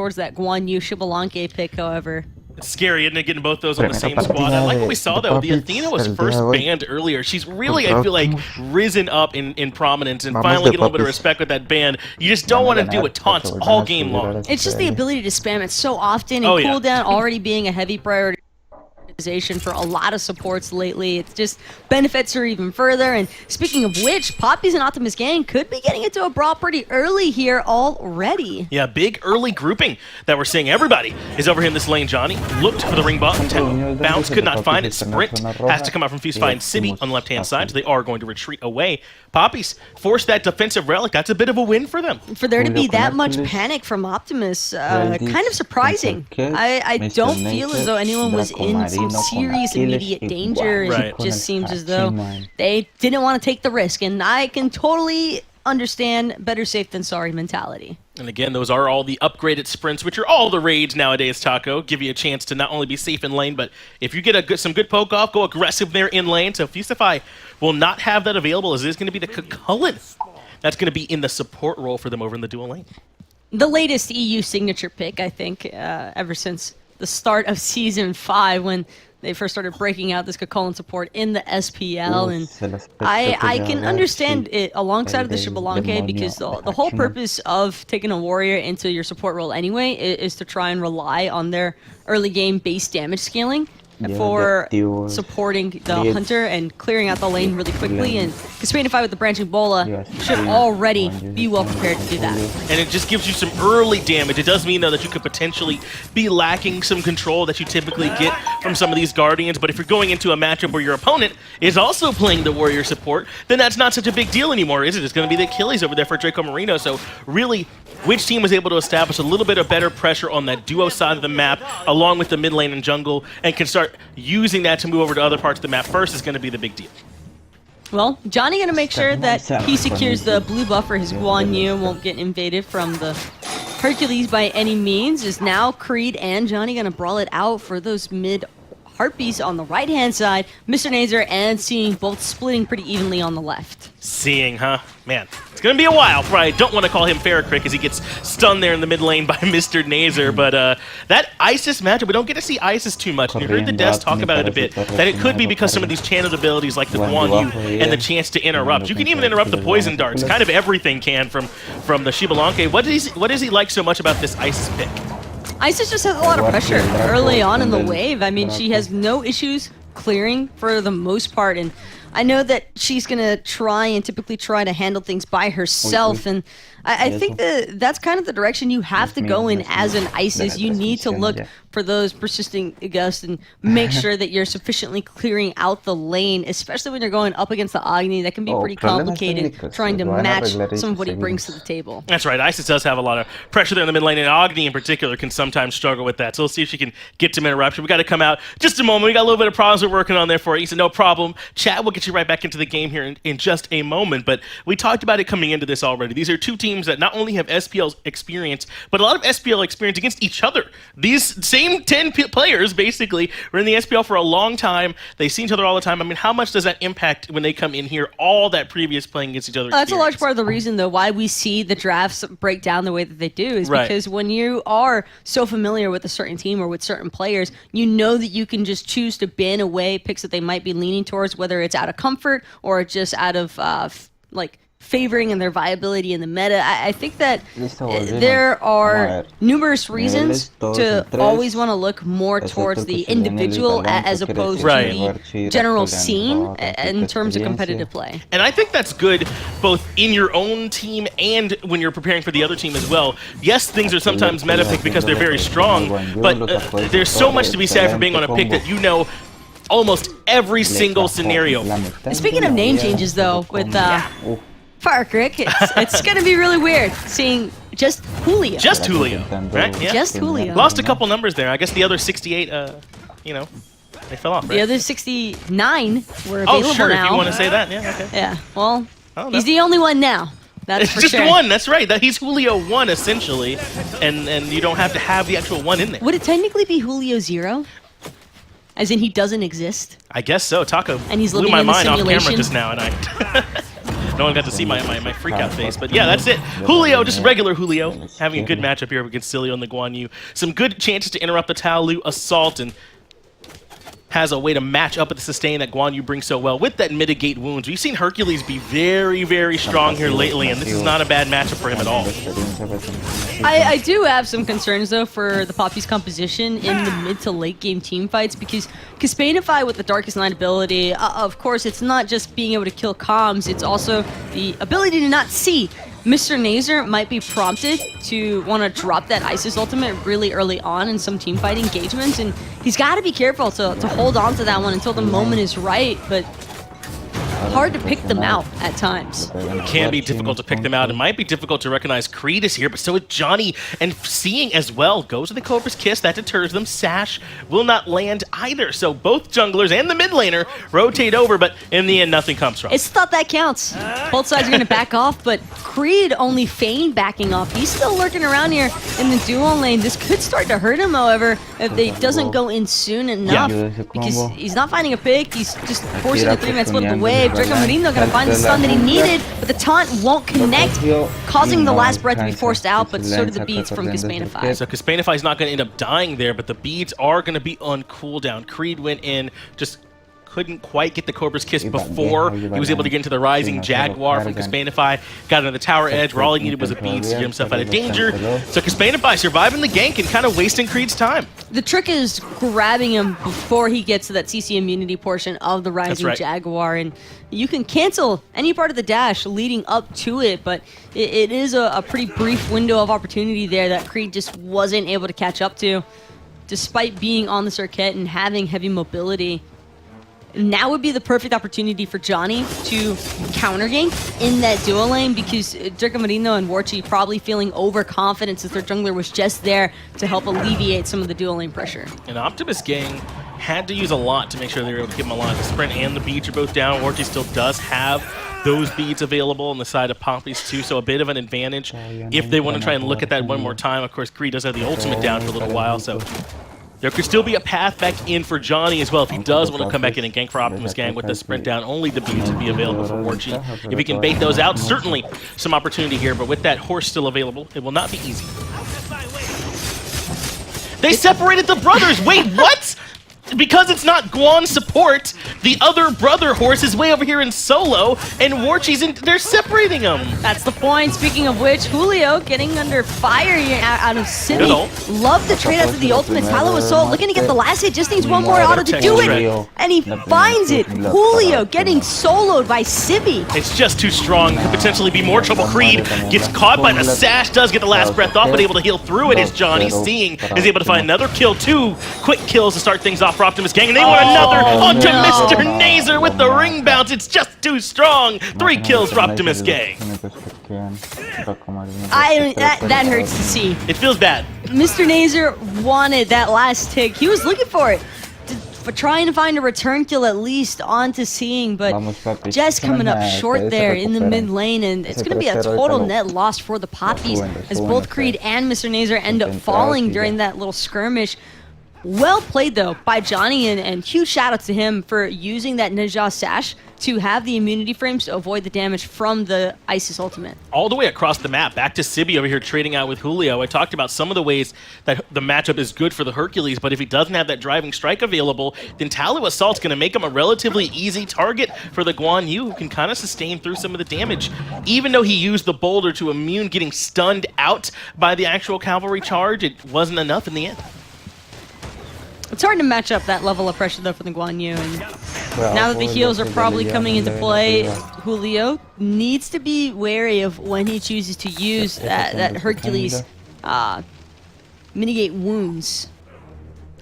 towards that Guan Yu Shibalanke pick, however. It's scary, isn't it, getting both those on the same squad? I like what we saw, though. The Athena was first banned earlier. She's really, I feel like, risen up in prominence and finally get a little bit of respect with that ban. You just don't want to do it taunts all game long. It's just the ability to spam it so often, and cooldown already being a heavy priority for a lot of supports lately. It just benefits her even further. And speaking of which, Papis and Optimus gang could be getting into a brawl pretty early here already. Yeah, big early grouping that we're seeing. Everybody is over here in this lane. Johnny looked for the ring bottom. Bounce could not find it. Sprint has to come out from Fuse Find City on the left-hand side, so they are going to retreat away. Papis forced that defensive relic. That's a bit of a win for them. For there to be that much panic from Optimus, kind of surprising. I don't feel as though anyone was in some serious immediate danger. It just seems as though they didn't want to take the risk, and I can totally understand better safe than sorry mentality. And again, those are all the upgraded sprints, which are all the rage nowadays, Taco. Give you a chance to not only be safe in lane, but if you get some good poke off, go aggressive there in lane. So Fusify will not have that available, as it is going to be the Cullen that's going to be in the support role for them over in the dual lane. The latest EU signature pick, I think, ever since the start of Season 5, when they first started breaking out this Kakolan support in the SPL, and I can understand it alongside of the Shibalanke, because the whole purpose of taking a warrior into your support role anyway is to try and rely on their early game base damage scaling for supporting the hunter and clearing out the lane really quickly. And Kaspanify with the branching bola should already be well prepared to do that. And it just gives you some early damage. It does mean, though, that you could potentially be lacking some control that you typically get from some of these Guardians. But if you're going into a matchup where your opponent is also playing the warrior support, then that's not such a big deal anymore, is it? It's going to be the Achilles over there for Draco Marino. So really, which team was able to establish a little bit of better pressure on that duo side of the map, along with the mid lane and jungle, and can start using that to move over to other parts of the map first, is going to be the big deal. Well, Johnny going to make sure that he secures the blue buff for his Guan Yu, won't get invaded from the Hercules by any means. Is now Creed and Johnny going to brawl it out for those mid Harpies on the right-hand side. Mr. Nazer and Seeing both splitting pretty evenly on the left. Seeing, huh? Man, it's going to be a while. Probably don't want to call him Ferrocrit as he gets stunned there in the mid lane by Mr. Nazer. But that Isis matchup, we don't get to see Isis too much. And you heard the Des talk about it a bit, that it could be because some of these channeled abilities like the Guan Yu and the chance to interrupt. You can even interrupt the poison darts. Kind of everything can from the Shibalanke. What does he like so much about this Isis pick? Isis just has a lot of pressure early on in the wave. I mean, she has no issues clearing for the most part, and I know that she's going to typically try to handle things by herself, and I think that's kind of the direction you have to go in as an Isis. You need to look for those persisting gusts and make sure that you're sufficiently clearing out the lane, especially when you're going up against the Agni. That can be pretty complicated, trying to match some of what he brings to the table. That's right. Isis does have a lot of pressure there in the mid lane, and Agni in particular can sometimes struggle with that. So we'll see if she can get some interruption. We got to come out just a moment. We got a little bit of problems we're working on there for you. He said, no problem. Chat, we'll get you right back into the game here in just a moment. But we talked about it coming into this already. These are two teams that not only have SPL experience, but a lot of SPL experience against each other. These same 10 players, basically, were in the SPL for a long time. They see each other all the time. I mean, how much does that impact when they come in here, all that previous playing against each other That's a large part of the reason, though, why we see the drafts break down the way that they do, is because when you are so familiar with a certain team or with certain players, you know that you can just choose to ban away picks that they might be leaning towards, whether it's out of comfort or just out of, favoring and their viability in the meta. I think that there are numerous reasons to always want to look more towards the individual as opposed to the general scene in terms of competitive play. And I think that's good both in your own team and when you're preparing for the other team as well. Yes, things are sometimes meta pick because they're very strong, but there's so much to be said for being on a pick that you know almost every single scenario. Speaking of name changes, though, with Ferrocrit, it's going to be really weird seeing just Julio. Just Julio, right? Yeah. Just Julio. Lost a couple numbers there. I guess the other 68, they fell off, right? The other 69 were available Oh, sure, now. if you want to say that. Yeah, okay. Yeah, well, he's the only one now. That's for just sure. one, that's right. He's Julio 1, essentially, and you don't have to have the actual 1 in there. Would it technically be Julio 0? As in he doesn't exist? I guess so. Taco and he's blew living my in the mind off simulation? camera just now, and No one got to see my freak out face, but yeah, that's it. Julio, just regular Julio, having a good matchup here against Silio and the Guan Yu. Some good chances to interrupt the Tao Lu assault, and has a way to match up with the sustain that Guan Yu brings so well with that mitigate wounds. We've seen Hercules be very, very strong here lately, and this is not a bad matchup for him at all. I do have some concerns, though, for the Papis composition in the mid to late game team fights, because Caspainify with the Darkest Night ability, of course, it's not just being able to kill comms, it's also the ability to not see. Mr. Nazer might be prompted to want to drop that Isis ultimate really early on in some teamfight engagements, and he's got to be careful to hold on to that one until the moment is right, but hard to pick them out at times. It can be difficult to pick them out. It might be difficult to recognize Creed is here, but so is Johnny. And seeing as well, goes to the Cobra's Kiss. That deters them. Sash will not land either. So both junglers and the mid laner rotate over, but in the end, nothing comes from it. It's thought that counts. Both sides are going to back off, but Creed only feigned backing off. He's still lurking around here in the duo lane. This could start to hurt him, however, if they doesn't go in soon enough. Because he's not finding a pick. He's just forcing the 3-man split of the wave. Draco Marino gonna find the stun that he needed, but the taunt won't connect, causing the last breath to be forced out, but so do the beads from Caspainify. So Caspainify is not going to end up dying there, but the beads are going to be on cooldown. Creed went in, just couldn't quite get the Cobra's Kiss before he was able to get into the Rising Jaguar from Caspainify. Got into the tower edge where all he needed was a bead to get himself out of danger. So Caspainify surviving the gank and kind of wasting Creed's time. The trick is grabbing him before he gets to that CC immunity portion of the Rising Jaguar, and you can cancel any part of the dash leading up to it, but it is a pretty brief window of opportunity there that Creed just wasn't able to catch up to, despite being on the circuit and having heavy mobility. Now would be the perfect opportunity for Johnny to counter gank in that duo lane, because Draco Marino and Warchi probably feeling overconfident since their jungler was just there to help alleviate some of the duo lane pressure. And Optimus gang had to use a lot to make sure they were able to keep him alive. The sprint and the beads are both down. Warchi still does have those beads available on the side of Papis too, so a bit of an advantage if they want to try and look at that one more time. Of course, Creed does have the ultimate down for a little while, so there could still be a path back in for Johnny as well if he does want to come back in and gank for Optimus gang with the sprint down. Only the beats would be available for Warchi. If he can bait those out, certainly some opportunity here, but with that horse still available, it will not be easy. They separated the brothers! Wait, what? Because it's not Guan support, the other brother horse is way over here in solo, and Warchi's in. They're separating them. That's the point. Speaking of which, Julio getting under fire here out of City. Love the trade out to the ultimate. Palo Assault looking to get the last hit, just needs one more auto to do it. And he finds it. Julio getting soloed by Cibi. It's just too strong. Could potentially be more trouble. Creed gets caught by the sash, does get the last breath off, but able to heal through it is Johnny. Seeing is able to find another kill. 2 quick kills to start things off for Optimus gang, and they want another onto Mr. Nazer with the ring bounce. It's just too strong. 3 kills for Optimus gang. That hurts to see. It feels bad. Mr. Nazer wanted that last tick. He was looking for it. For trying to find a return kill at least onto Seeing, but just coming up short there in the mid lane, and it's going to be a total net loss for the Papis as both Creed and Mr. Nazer end up falling during that little skirmish. Well played, though, by Johnny, and huge shout-out to him for using that Ninja Sash to have the immunity frames to avoid the damage from the Isis ultimate. All the way across the map, back to Cibi over here trading out with Julio. I talked about some of the ways that the matchup is good for the Hercules, but if he doesn't have that driving strike available, then Talu Assault's going to make him a relatively easy target for the Guan Yu, who can kind of sustain through some of the damage. Even though he used the boulder to immune getting stunned out by the actual cavalry charge, it wasn't enough in the end. It's hard to match up that level of pressure, though, for the Guan Yu. And now that the heals are probably coming into play, Julio needs to be wary of when he chooses to use that Hercules mitigate wounds.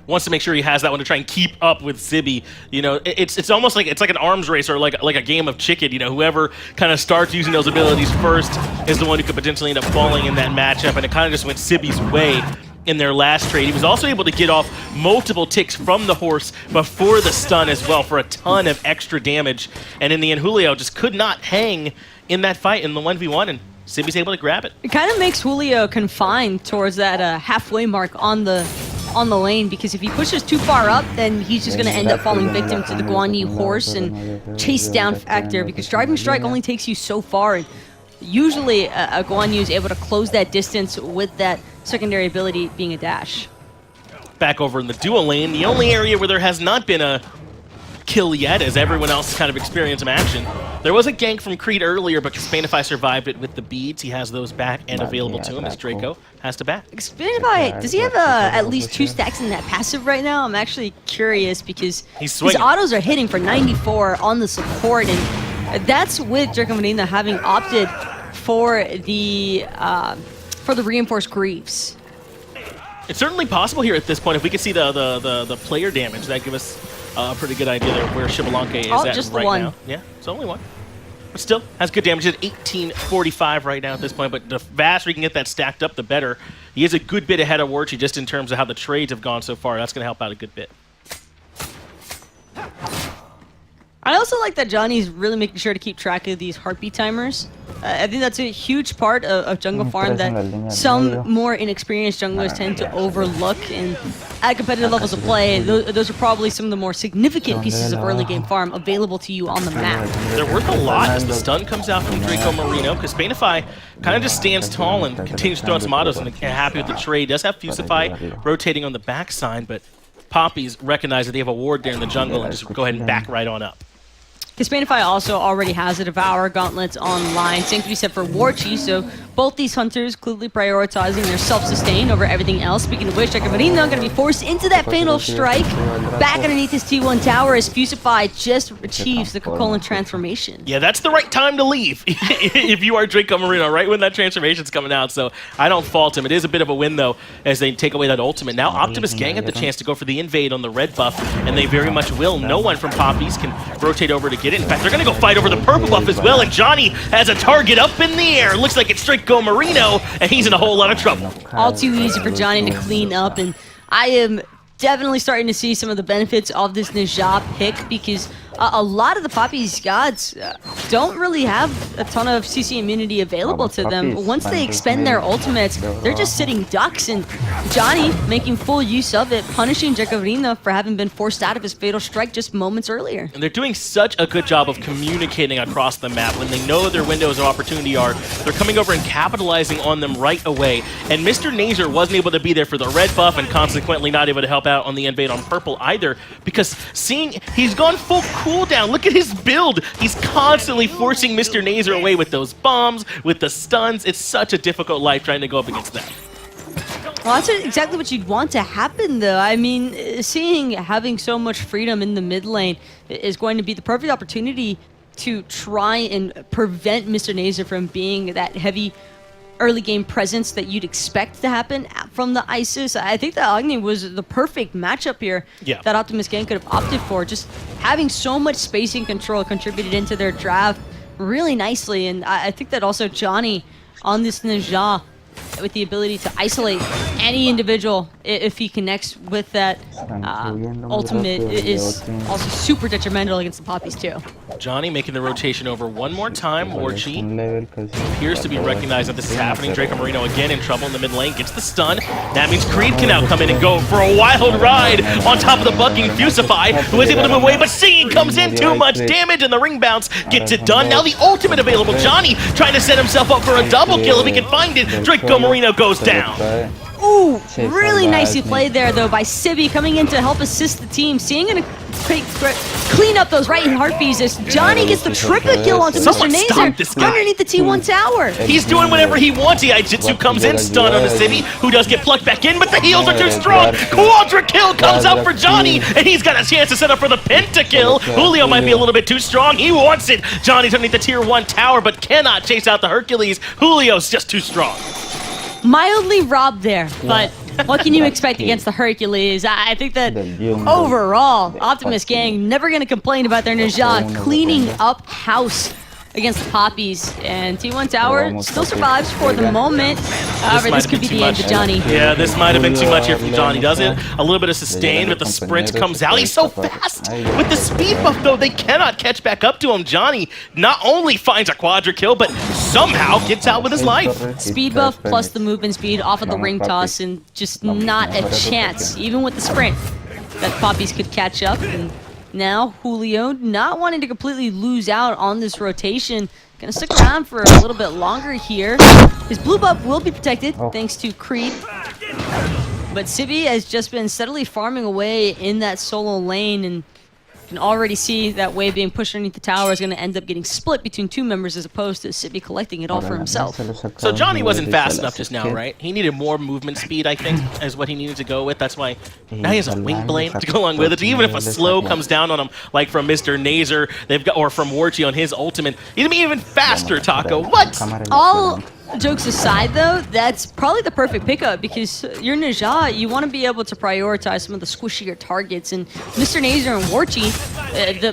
Wants to make sure he has that one to try and keep up with Cibi. You know, it's almost like an arms race or like a game of chicken. You know, whoever kind of starts using those abilities first is the one who could potentially end up falling in that matchup, and it kind of just went Cibi's way in their last trade. He was also able to get off multiple ticks from the horse before the stun as well for a ton of extra damage. And in the end, Julio just could not hang in that fight in the 1v1, and Cibi's able to grab it. It kind of makes Julio confined towards that halfway mark on the on the lane, because if he pushes too far up, then he's just going to end up falling victim to the Guan Yu horse and chase down factor, because Driving Strike only takes you so far, and usually a Guan Yu is able to close that distance with that secondary ability being a dash. Back over in the dual lane, the only area where there has not been a kill yet, as everyone else has kind of experienced some action. There was a gank from Creed earlier, but Xpanify survived it with the beads. He has those back and available to him as Draco has to back. Xpanify, does he have at least 2 stacks in that passive right now? I'm actually curious, because his autos are hitting for 94 on the support, and that's with Draco Marina having opted for the reinforced Greaves. It's certainly possible here at this point. If we could see the player damage, that'd give us a pretty good idea there of where Xbalanque is at just right the one. now. Yeah, it's only one. But still, has good damage. It's 1845 right now at this point, but the faster we can get that stacked up, the better. He is a good bit ahead of Warchi just in terms of how the trades have gone so far. That's going to help out a good bit. I also like that Johnny's really making sure to keep track of these heartbeat timers. I think that's a huge part of jungle farm that some more inexperienced junglers tend to overlook, and at competitive levels of play, those are probably some of the more significant pieces of early game farm available to you on the map. They're worth a lot as the stun comes out from Draco Marino, because Xpanify kind of just stands tall and continues throwing some autos and happy with the trade. Does have Fusify rotating on the backside, but Papis recognize that they have a ward there in the jungle and just go ahead and back right on up. Xpanify also already has a Devour Gauntlets online. Same could be said for Warchi, so both these hunters clearly prioritizing their self-sustain over everything else. Speaking of which, Draco Marino going to be forced into that Fatal Strike back underneath his T1 tower as Fusify just achieves the Cocolan transformation. Yeah, that's the right time to leave if you are Draco Marino, right when that transformation's coming out, so I don't fault him. It is a bit of a win, though, as they take away that ultimate. Now Optimus Gang have the chance to go for the invade on the red buff, and they very much will. No one from Papis can rotate over to get it. In fact, they're going to go fight over the purple buff as well, and Johnny has a target up in the air. Looks like it's Draco Marino, and he's in a whole lot of trouble. All too easy for Johnny to clean up, and I am definitely starting to see some of the benefits of this Najah pick, because a lot of the Papis gods don't really have a ton of CC immunity available to them. Once they expend their ultimates, they're just sitting ducks, and Johnny making full use of it, punishing Draco Marino for having been forced out of his Fatal Strike just moments earlier. And they're doing such a good job of communicating across the map. When they know their windows of opportunity are, they're coming over and capitalizing on them right away. And Mr. Nazer wasn't able to be there for the red buff, and consequently not able to help out on the invade on purple either, because he's gone full cooldown. Look at his build. He's constantly forcing Mr. Nazer away with those bombs, with the stuns. It's such a difficult life trying to go up against that. Well, that's exactly what you'd want to happen, though. I mean, having so much freedom in the mid lane is going to be the perfect opportunity to try and prevent Mr. Nazer from being that heavy early game presence that you'd expect to happen from the Isis. I think that Agni was the perfect matchup here that Optimus Gang could have opted for. Just having so much spacing control contributed into their draft really nicely, and I think that also Johnny on this Najah with the ability to isolate any individual if he connects with that ultimate is also super detrimental against the Papis too. Johnny making the rotation over one more time. Warchi appears to be recognized that this is happening. Draco Marino again in trouble in the mid lane, gets the stun. That means Creed can now come in and go for a wild ride on top of the bucking Fusify, who is able to move away, but Singing comes in, too much damage, and the ring bounce gets it done. Now the ultimate available. Johnny trying to set himself up for a double kill if he can find it. Draco Marino goes down. Ooh, really nicely played there, though, by Sibby coming in to help assist the team. Seeing gonna clean up those right heartbeats as Johnny gets the triple kill onto Mr. Nazer underneath the T1 tower. He's doing whatever he wants. Jitsu comes in, stun on the Sibby, who does get plucked back in, but the heals are too strong. Quadra kill comes out for Johnny, and he's got a chance to set up for the pentakill. Julio might be a little bit too strong. He wants it. Johnny's underneath the tier 1 tower, but cannot chase out the Hercules. Julio's just too strong. Mildly robbed there, but what can you expect against the Hercules? I think that overall, Optimus Gang never going to complain about their Najah cleaning up house against the Poppies. And T1 Tower still survives for the moment. However, this could be the end of Johnny. Yeah, this might have been too much here from Johnny. Does it? A little bit of sustain, but the sprint comes out. He's so fast! With the speed buff, though, they cannot catch back up to him. Johnny not only finds a quadra kill, but somehow gets out with his life. Speed buff plus the movement speed off of the ring toss, and just not a chance, even with the sprint, that Papis could catch up. And now Julio, not wanting to completely lose out on this rotation, gonna stick around for a little bit longer here. His blue buff will be protected thanks to Creed. But Sibby has just been steadily farming away in that solo lane, and you can already see that wave being pushed underneath the tower is going to end up getting split between two members as opposed to Sibby collecting it all for himself. So Johnny wasn't fast enough just now, right? He needed more movement speed, I think, is what he needed to go with. That's why now he has a wing blade to go along with it. Even if a slow comes down on him, like from Mr. Nazer, they've got, or from Warchi on his ultimate, he's gonna be even faster, Taco. What? All jokes aside, though, that's probably the perfect pickup because you're Ninja. You want to be able to prioritize some of the squishier targets, and Mr. Nazer and Warchi,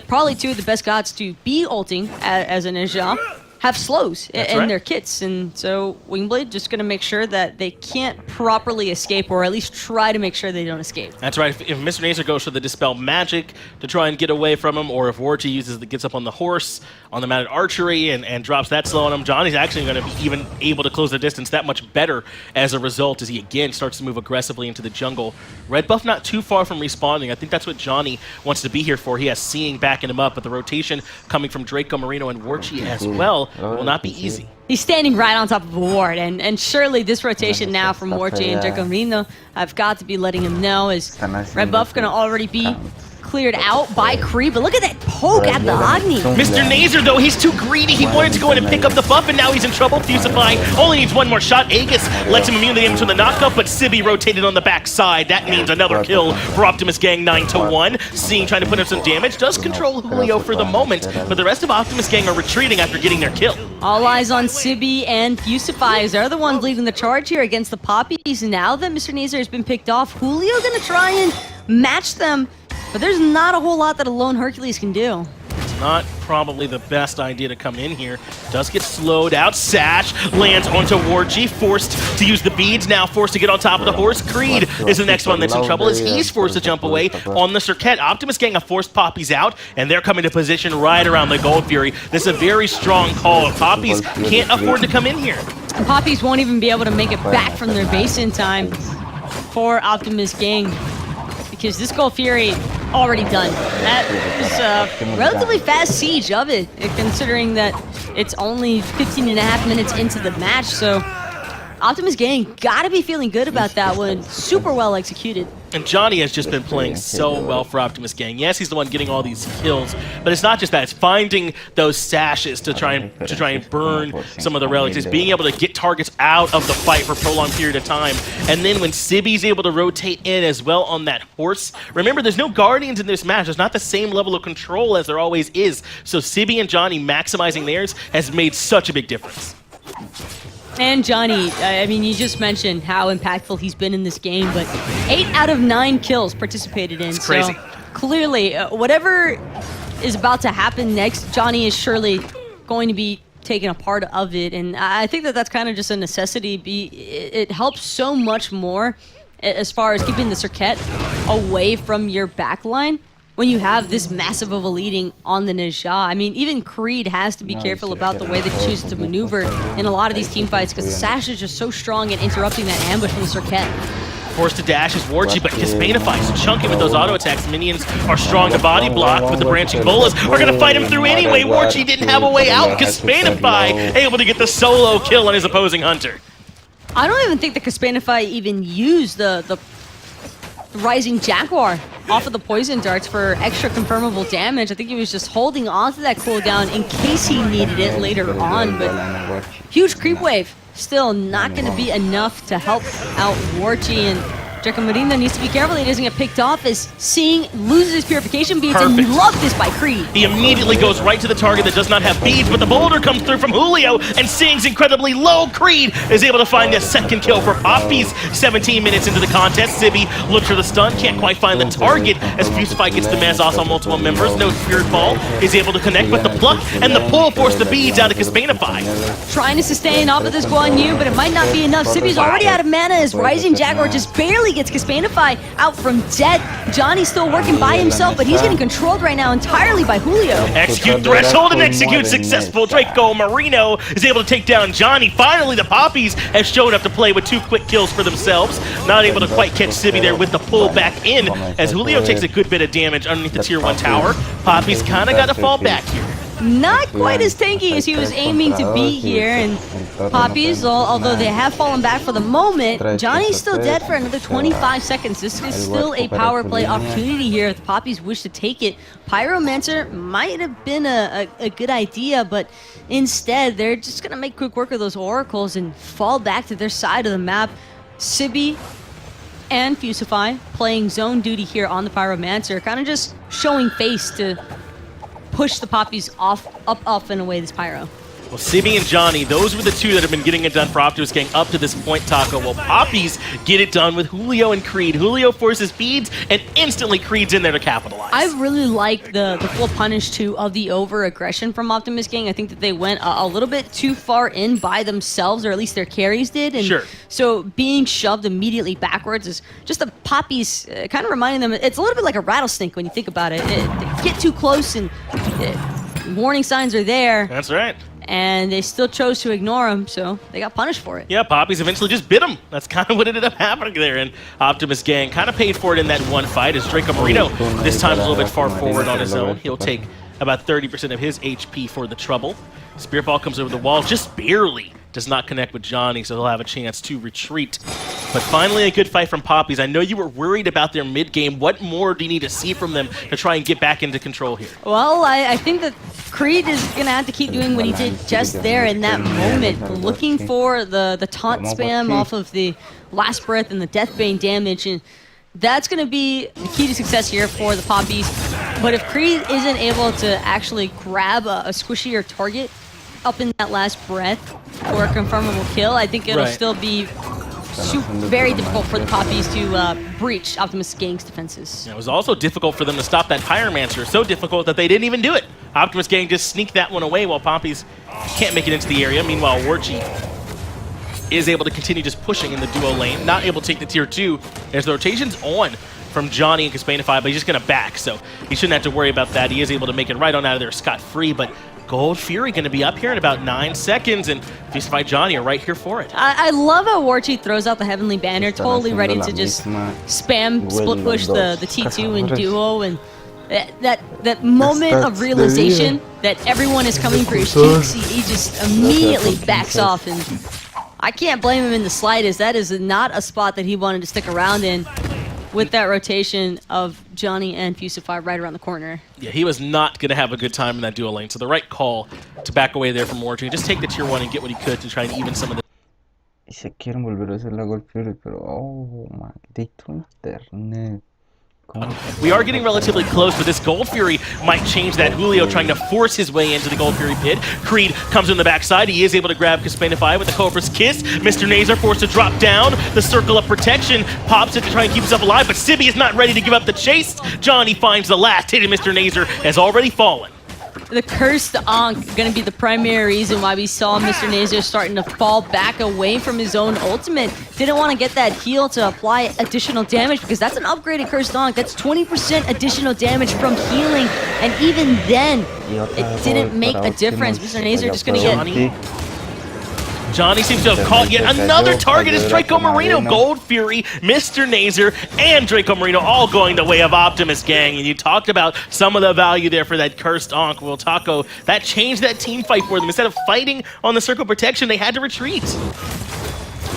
probably two of the best gods to be ulting as a Ninja, have slows in their kits, and so Wingblade just going to make sure that they can't properly escape, or at least try to make sure they don't escape. That's right. If Mr. Nazer goes for the Dispel Magic to try and get away from him, or if Warchi gets up on the horse, on the mounted archery, and drops that slow on him, Johnny's actually going to be even able to close the distance that much better as a result, as he again starts to move aggressively into the jungle. Red buff not too far from respawning. I think that's what Johnny wants to be here for. He has Seeing backing him up, but the rotation coming from Draco Marino and Warchi as well will not be easy. He's standing right on top of a ward, and surely this rotation now from Warchi and Draco Marino, I've got to be letting him know, is red buff going to already be cleared out by Creed, but look at that poke at the Agni. Mr. Nazer, though, he's too greedy. He wanted to go in and pick up the buff, and now he's in trouble. Fusify only needs one more shot. Aegis lets him immune the damage from the knockup, but Sibby rotated on the backside. That means another kill for Optimus Gang, 9-1. Seeing trying to put up some damage, does control Julio for the moment, but the rest of Optimus Gang are retreating after getting their kill. All eyes on Sibby and Fusify, as they're the ones leading the charge here against the Poppies. Now that Mr. Nazer has been picked off, Julio gonna try and match them, but there's not a whole lot that a lone Hercules can do. It's not probably the best idea to come in here. Does get slowed out. Sash lands onto Warchi, forced to use the beads, now forced to get on top of the horse. Creed is the next one that's in trouble as he's forced to jump away on the Circuit. Optimus Gang have forced Papis out, and they're coming to position right around the Gold Fury. This is a very strong call. Papis can't afford to come in here. And Papis won't even be able to make it back from their base in time for Optimus Gang, because this Gold Fury already done. That was a relatively fast siege of it, considering that it's only 15.5 minutes into the match, so Optimus Gang gotta be feeling good about that one. Super well executed. And Johnny has just been playing so well for Optimus Gang. Yes, he's the one getting all these kills, but it's not just that. It's finding those sashes to try and burn some of the relics. It's being able to get targets out of the fight for a prolonged period of time. And then when Sibby's able to rotate in as well on that horse, remember, there's no Guardians in this match. There's not the same level of control as there always is. So Sibby and Johnny maximizing theirs has made such a big difference. And Johnny, I mean, you just mentioned how impactful he's been in this game, but 8 out of 9 kills participated in. It's crazy. So clearly, whatever is about to happen next, Johnny is surely going to be taking a part of it. And I think that that's kind of just a necessity. It helps so much more as far as keeping the Circuit away from your backline when you have this massive of a leading on the Ninja. I mean, even Creed has to be careful about the way that he chooses to maneuver in a lot of these team fights, because the Sash is just so strong at interrupting that ambush from the Circuit. Forced to dash is Warchi, but Caspanify's chunky with those auto attacks. Minions are strong to body block, with the branching bolas are going to fight him through anyway. Warchi didn't have a way out. Caspanify able to get the solo kill on his opposing hunter. I don't even think the Caspanify even used the Rising Jaguar off of the poison darts for extra confirmable damage. I think he was just holding on to that cooldown in case he needed it later on, but huge creep wave. Still not going to be enough to help out Warchi, and Draco Marino needs to be careful he doesn't get picked off as Seeing loses his purification beads, Perfect. and love this by Creed. He immediately goes right to the target that does not have beads, but the boulder comes through from Julio, and Seeing's incredibly low. Creed is able to find the second kill for Papis. 17 minutes into the contest, Sibby looks for the stun, can't quite find the target as Fusify gets the Mezos on multiple members. No Spirit Ball is able to connect, but the pluck and the pull force the beads out of Caspanify. Trying to sustain off of this Guan Yu, but it might not be enough. Sibby's already out of mana as Rising Jaguar just barely gets Caspanify out from dead. Johnny's still working by himself, but he's getting controlled right now entirely by Julio. Execute Threshold and execute successful. Draco Marino is able to take down Johnny. Finally, the Papis have shown up to play with 2 quick kills for themselves. Not able to quite catch Sibby there with the pull back in as Julio takes a good bit of damage underneath the tier 1 tower. Papis kind of got to fall back here. Not quite as tanky as he was aiming to be here, and Papis, although they have fallen back for the moment, Johnny's still dead for another 25 seconds. This is still a power play opportunity here if the Papis wish to take it. Pyromancer might have been a good idea, but instead they're just going to make quick work of those oracles and fall back to their side of the map. Sibby and Fusify playing zone duty here on the Pyromancer, kind of just showing face to push the Papis up and away this Pyro. Well, Sibby and Johnny, those were the 2 that have been getting it done for Optimus Gang up to this point, Taco. Well, Papis get it done with Julio and Creed. Julio forces beads, and instantly Creed's in there to capitalize. I really like the full punish too of the over-aggression from Optimus Gang. I think that they went a little bit too far in by themselves, or at least their carries did. And sure. So being shoved immediately backwards is just the Papis kind of reminding them, it's a little bit like a rattlesnake when you think about it. They get too close and warning signs are there. That's right. And they still chose to ignore him, so they got punished for it. Yeah, Papis eventually just bit him. That's kind of what ended up happening there. And Optimus Gang kind of paid for it in that one fight as Draco Marino this time a little bit far forward on his own. He'll take about 30% of his HP for the trouble. Spirit Ball comes over the wall just barely. Does not connect with Johnny, so he'll have a chance to retreat. But finally, a good fight from Papis. I know you were worried about their mid-game. What more do you need to see from them to try and get back into control here? Well, I think that Creed is going to have to keep doing what he did just there in that moment, looking for the taunt spam off of the Last Breath and the Deathbane damage, and that's going to be the key to success here for the Papis. But if Creed isn't able to actually grab a squishier target up in that Last Breath for a confirmable kill, I think it'll still be very difficult for the Papis to breach Optimus Gang's defenses. It was also difficult for them to stop that Pyromancer, so difficult that they didn't even do it. Optimus Gang just sneaked that one away while Papis can't make it into the area. Meanwhile, Warchi is able to continue just pushing in the duo lane, not able to take the tier 2 as the rotation's on from Johnny and Caspanify, but he's just going to back, so he shouldn't have to worry about that. He is able to make it right on out of there scot-free, but Gold Fury going to be up here in about 9 seconds, and Fusify Johnny are right here for it. I love how Warchi throws out the Heavenly Banner, totally ready to just spam split push the T2 in duo, and that moment of realization that everyone is coming for his cheeks, he just immediately backs off, and I can't blame him in the slightest. That is not a spot that he wanted to stick around in, with that rotation of Johnny and Fusify right around the corner. Yeah, he was not going to have a good time in that duo lane, so the right call to back away there from Warchi. Just take the tier 1 and get what he could to try and even some of the... Y se quieren volver a hacer la Gold Fury, pero oh, maldito internet. We are getting relatively close, but this Gold Fury might change that. Julio trying to force his way into the Gold Fury pit. Creed comes in the backside. He is able to grab Caspanify with the Cobra's Kiss. Mr. Nazer forced to drop down. The Circle of Protection pops it to try and keep himself alive, but Sibby is not ready to give up the chase. Johnny finds the last hit, and Mr. Nazer has already fallen. The Cursed Ankh going to be the primary reason why we saw Mr. Nazer starting to fall back away from his own ultimate. Didn't want to get that heal to apply additional damage because that's an upgraded Cursed Ankh. That's 20% additional damage from healing, and even then, it didn't make a difference. Mr. Nazer just going to get... Johnny seems to have caught yet another target is Draco Marino. Gold Fury, Mr. Nazer, and Draco Marino all going the way of Optimus Gang. And you talked about some of the value there for that Cursed Ankh. Well, Taco, that changed that team fight for them. Instead of fighting on the Circle Protection, they had to retreat.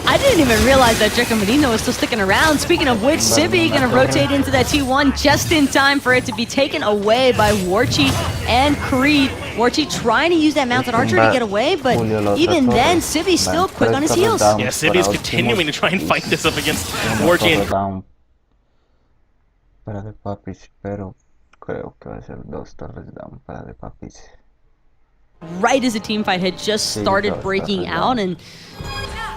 I didn't even realize that Draco Marino was still sticking around. Speaking of which, Sibby gonna rotate into that T1 just in time for it to be taken away by Warchi and Creed. Warchi trying to use that mounted archer to get away, but even then, Sibby's still quick on his heels. Yeah, Sibby's continuing to try and fight this up against Warchi and Creed. Para de Papis, pero creo que va a ser 2 torres down para de Papis. Right as the team fight had just started breaking out, and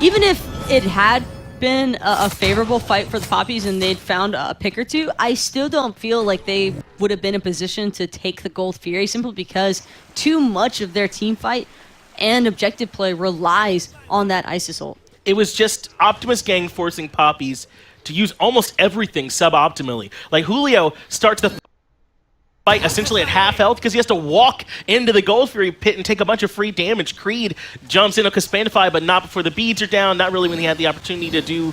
even if it had been a favorable fight for the Papis and they'd found a pick or two, I still don't feel like they would have been in position to take the Gold Fury simply because too much of their team fight and objective play relies on that Isis ult. it was just Optimus gang forcing Papis to use almost everything suboptimally. Like Julio starts the fight essentially at half health because he has to walk into the Gold Fury pit and take a bunch of free damage. Creed jumps in, Caspanify, but not before the beads are down, not really when he had the opportunity to do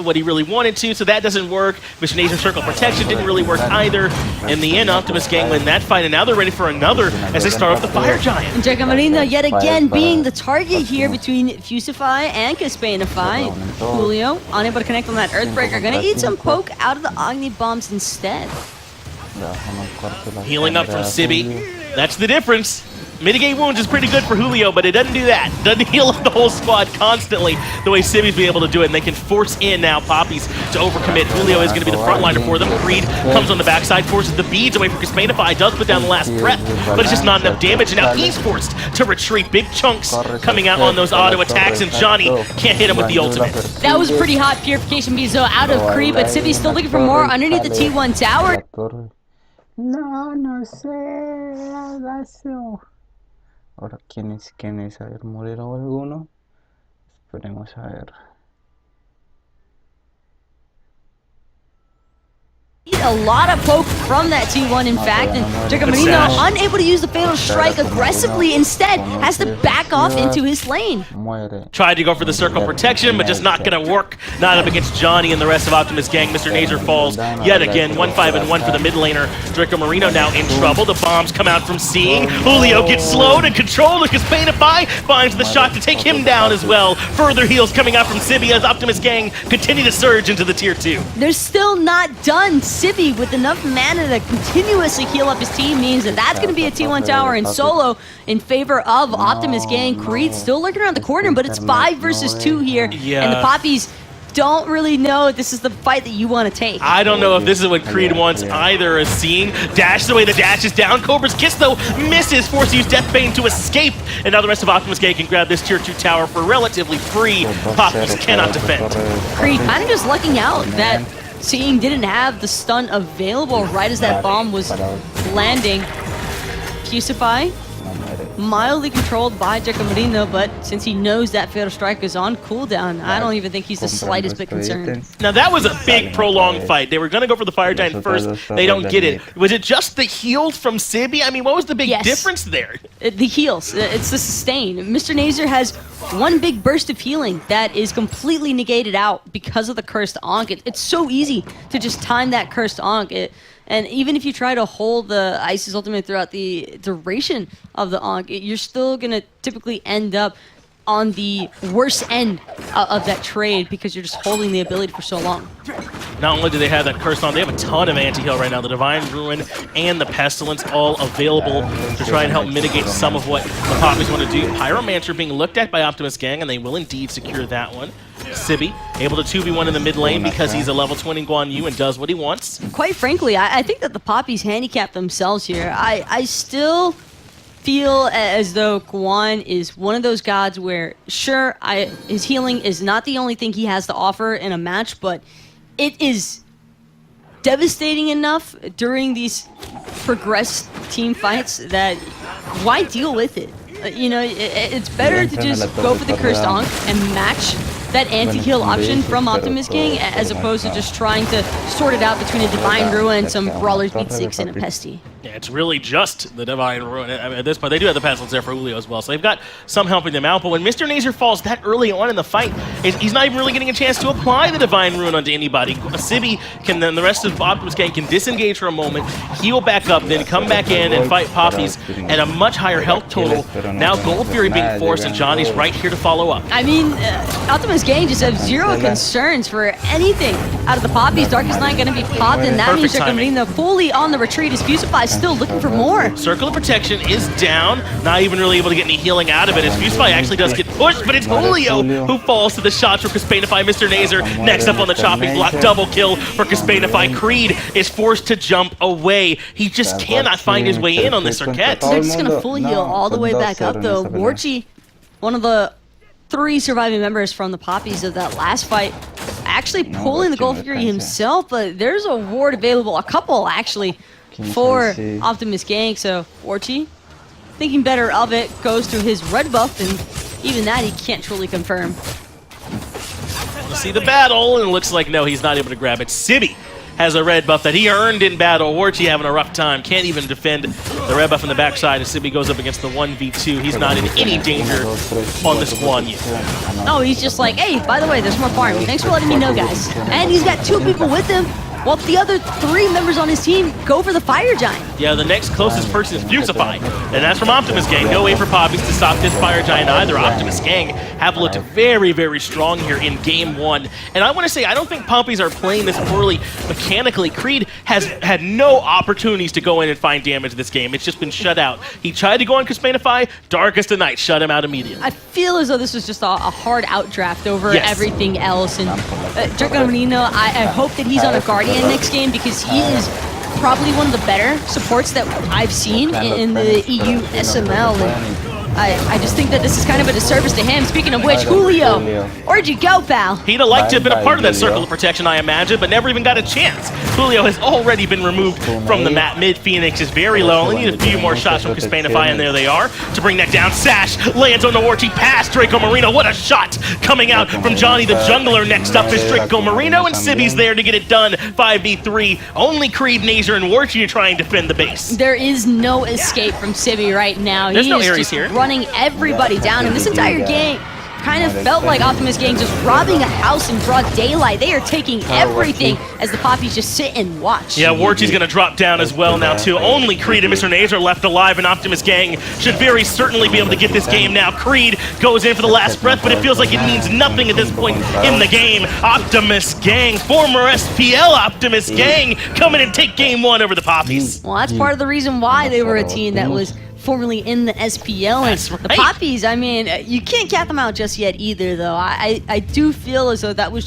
what he really wanted to, so that doesn't work. Mission Laser Circle Protection didn't really work either. In the end, Optimus gang win that fight, and now they're ready for another as they start off the Fire Giant. And Draco Marino yet again being the target here between Fusify and Caspanify. Julio unable to connect on that Earthbreaker, gonna eat some poke out of the Agni Bombs instead. Healing up from Sibby. That's the difference. Mitigate wounds is pretty good for Julio, but it doesn't do that. Doesn't heal up the whole squad constantly the way Sibby's been able to do it, and they can force in now Papis to overcommit. Julio is going to be the frontliner for them. Creed comes on the backside, forces the beads away from Caspanify, does put down the last breath, but it's just not enough damage, and now he's forced to retreat. Big chunks coming out on those auto attacks, and Johnny can't hit him with the ultimate. That was pretty hot Purification Bezo out of Creed, but Sibby's still looking for more underneath the T1 tower. No sé, agacho. Ahora, ¿quién es? A ver, ¿murieron alguno? Esperemos a ver. A lot of poke from that T1, in fact, and Draco Marino unable to use the Fatal Strike aggressively, instead has to back off into his lane. Tried to go for the Circle Protection, but just not going to work. Not up against Johnny and the rest of Optimus gang. Mr. Nazer falls yet again. 1-5-1 for the mid laner. Draco Marino now in trouble. The bombs come out from C. Julio gets slowed and controlled. Caspanify finds the shot to take him down as well. Further heals coming out from Sibby as Optimus gang continue to surge into the tier 2. They're still not done. Sibby with enough mana to continuously heal up his team means that that's going to be a T1 tower in solo in favor of Optimus gang. Creed still lurking around the corner, but it's 5 versus 2 here, and the Papis don't really know if this is the fight that you want to take. I don't know if this is what Creed wants either, as seeing dashes away, the dash is down. Cobra's Kiss, though, misses, forced to use Deathbane to escape, and now the rest of Optimus gang can grab this tier 2 tower for relatively free. Papis cannot defend. Creed kind of just lucking out that Seeing didn't have the stun available right as that bomb was landing. Fusify, mildly controlled by Draco Marino, but since he knows that Fatal Strike is on cooldown, I don't even think he's the slightest bit concerned. Now that was a big prolonged fight. They were going to go for the Fire Giant first. They don't get it. Was it just the heals from Sibby? I mean, what was the big difference there? The heals. It's the sustain. Mr. Nazer has one big burst of healing that is completely negated out because of the Cursed Ankh. It's so easy to just time that Cursed Ankh. And even if you try to hold the Isis ultimate throughout the duration of the Ankh, you're still going to typically end up on the worst end of that trade because you're just holding the ability for so long. Not only do they have that Cursed on, they have a ton of anti-heal right now. The Divine Ruin and the Pestilence all available to try and help mitigate some of what the Papis want to do. Pyromancer being looked at by Optimus gang, and they will indeed secure that one. Sibby able to 2v1 in the mid lane because he's a level 20 Guan Yu and does what he wants. Quite frankly, I think that the Papis handicap themselves here. I still feel as though Guan is one of those gods where, sure, his healing is not the only thing he has to offer in a match, but it is devastating enough during these progressed team fights that why deal with it? You know, it's better to just go for the Cursed Ankh and match that anti-heal option from Optimus gang as opposed to just trying to sort it out between a Divine Ruin, some Brawlers Beat 6, and a Pesty. Yeah, it's really just the Divine Ruin. I mean, at this point, they do have the Pestilence there for Julio as well, so they've got some helping them out. But when Mr. Nazer falls that early on in the fight, he's not even really getting a chance to apply the Divine Ruin onto anybody. Sibby can then, the rest of Optimus gang can disengage for a moment, heal back up, then come back in and fight Papis at a much higher health total. Now Gold Fury being forced, and Johnny's right here to follow up. I mean, Optimus gang just have zero concerns for anything out of the Papis. Darkest Night going to be popped, and that means they're going to be fully on the retreat. As Fusify still looking for more. Circle of Protection is down, not even really able to get any healing out of it, as Fusify actually does get pushed, but it's Julio who falls to the shots for Caspanify. Mr. Nazer next up on the chopping block, double kill for Caspanify. Creed is forced to jump away. He just cannot find his way in on this Arquette. They're just going to fully heal all the way back up, though. Warchi, one of the 3 surviving members from the Papis of that last fight, actually pulling the Gold Fury himself, but there's a ward available, a couple actually, for Optimus gang. So Warchi, thinking better of it, goes through his red buff, and even that he can't truly confirm. Let's see the battle, and it looks like no, he's not able to grab it. Sibby has a red buff that he earned in battle. Warchi having a rough time, can't even defend the red buff in the backside as Sibby goes up against the 1v2. He's not in any danger on this one yet. Oh, he's just like, hey, by the way, there's more farming. Thanks for letting me know, guys. And he's got 2 people with him, while the other 3 members on his team go for the Fire Giant. Yeah, the next closest person is Fusify, and that's from Optimus gang. No way for Papis to stop this Fire Giant either. Optimus gang have looked very, very strong here in game 1. And I want to say, I don't think Papis are playing this poorly mechanically. Creed has had no opportunities to go in and find damage this game. It's just been shut out. He tried to go on Caspanify, Darkest of Night shut him out immediately. I feel as though this was just a hard outdraft over everything else. And Draco Marino, I hope that he's on a Guardian next game, because he is probably one of the better supports that I've seen in the EU SML. And I just think that this is kind of a disservice to him. Speaking of which, Julio, where'd you go, pal? He'd have liked to have been a part of that circle of protection, I imagine, but never even got a chance. Julio has already been removed from the map. Mid-Phoenix is very low. Only need a few more shots from Caspanify, and there they are to bring that down. Sash lands on the Warchi past Draco Marino. What a shot coming out from Johnny the Jungler. Next up is Draco Marino, and Sibby's there to get it done. 5v3. Only Creed, Nazer, and Warchi are trying to defend the base. There is no escape from Sibby right now. There's no is Ares just here. Running everybody down, and this entire gang kind of felt like Optimus gang just robbing a house in broad daylight. They are taking everything as the Papis just sit and watch. Yeah, Warchi's going to drop down as well now, too. Only Creed and Mr. Nazer left alive, and Optimus gang should very certainly be able to get this game now. Creed goes in for the last breath, but it feels like it means nothing at this point in the game. Optimus gang, former SPL Optimus gang, come in and take game 1 over the Papis. Well, that's part of the reason why they were a team that was formerly in the SPL. And That's right. The Papis, I mean, you can't count them out just yet either, though. I do feel as though that was just